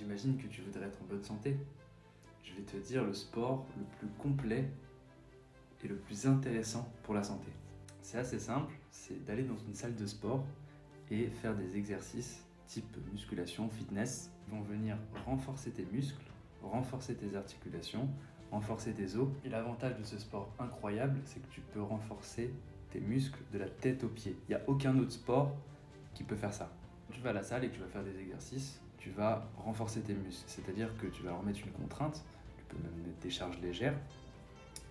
J'imagine que tu voudrais être en bonne santé. Je vais te dire le sport le plus complet et le plus intéressant pour la santé. C'est assez simple, c'est d'aller dans une salle de sport et faire des exercices type musculation, fitness, qui vont venir renforcer tes muscles, renforcer tes articulations, renforcer tes os. Et l'avantage de ce sport incroyable, c'est que tu peux renforcer tes muscles de la tête aux pieds. Il n'y a aucun autre sport qui peut faire ça. Quand tu vas à la salle et que tu vas faire des exercices, tu vas renforcer tes muscles, c'est-à-dire que tu vas leur mettre une contrainte, tu peux même mettre des charges légères,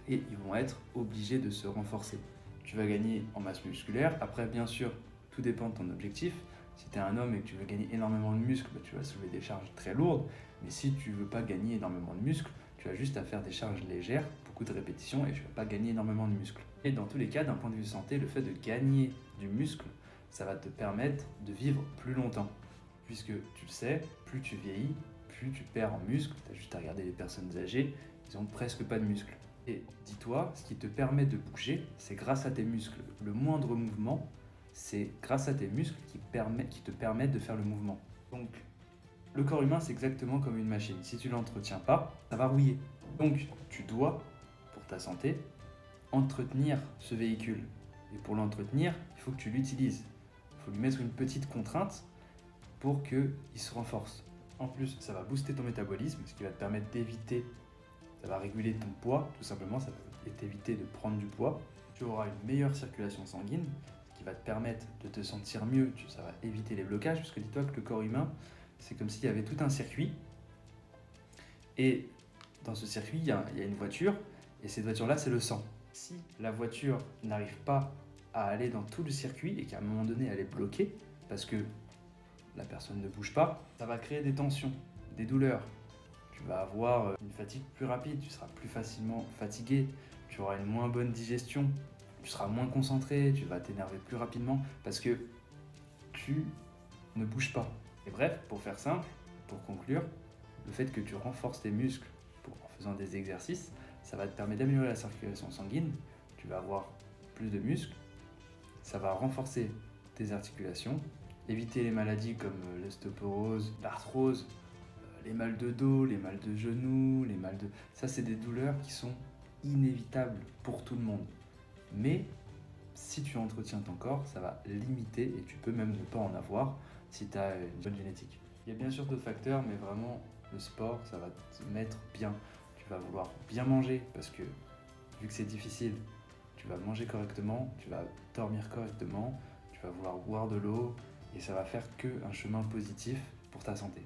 et ils vont être obligés de se renforcer. Tu vas gagner en masse musculaire. Après, bien sûr, tout dépend de ton objectif. Si tu es un homme et que tu veux gagner énormément de muscles, tu vas soulever des charges très lourdes. Mais si tu ne veux pas gagner énormément de muscles, tu as juste à faire des charges légères, beaucoup de répétitions, et tu ne vas pas gagner énormément de muscles. Et dans tous les cas, d'un point de vue santé, le fait de gagner du muscle, ça va te permettre de vivre plus longtemps. Puisque tu le sais, plus tu vieillis, plus tu perds en muscles. Tu as juste à regarder les personnes âgées, ils n'ont presque pas de muscles. Et dis-toi, ce qui te permet de bouger, c'est grâce à tes muscles. Le moindre mouvement, c'est grâce à tes muscles qui te permettent de faire le mouvement. Donc, le corps humain, c'est exactement comme une machine. Si tu ne l'entretiens pas, ça va rouiller. Donc, tu dois, pour ta santé, entretenir ce véhicule. Et pour l'entretenir, il faut que tu l'utilises. Il faut lui mettre une petite contrainte pour qu'il se renforce. En plus, ça va booster ton métabolisme, ce qui va te permettre d'éviter, ça va réguler ton poids, tout simplement, ça va t'éviter de prendre du poids. Tu auras une meilleure circulation sanguine, ce qui va te permettre de te sentir mieux, ça va éviter les blocages, parce que dis-toi que le corps humain, c'est comme s'il y avait tout un circuit, et dans ce circuit, il y a une voiture, et cette voiture-là, c'est le sang. Si la voiture n'arrive pas à aller dans tout le circuit, et qu'à un moment donné, elle est bloquée, parce que la personne ne bouge pas, ça va créer des tensions, des douleurs. Tu vas avoir une fatigue plus rapide, tu seras plus facilement fatigué, tu auras une moins bonne digestion, tu seras moins concentré, tu vas t'énerver plus rapidement parce que tu ne bouges pas. Et bref, pour faire simple, pour conclure, le fait que tu renforces tes muscles en faisant des exercices, ça va te permettre d'améliorer la circulation sanguine, tu vas avoir plus de muscles, ça va renforcer tes articulations, éviter les maladies comme l'ostéoporose, l'arthrose, les mal de dos, les mal de genoux, Ça, c'est des douleurs qui sont inévitables pour tout le monde. Mais si tu entretiens ton corps, ça va limiter et tu peux même ne pas en avoir si tu as une bonne génétique. Il y a bien sûr d'autres facteurs, mais vraiment, le sport, ça va te mettre bien. Tu vas vouloir bien manger parce que, vu que c'est difficile, tu vas manger correctement, tu vas dormir correctement, tu vas vouloir boire de l'eau et ça va faire qu'un chemin positif pour ta santé.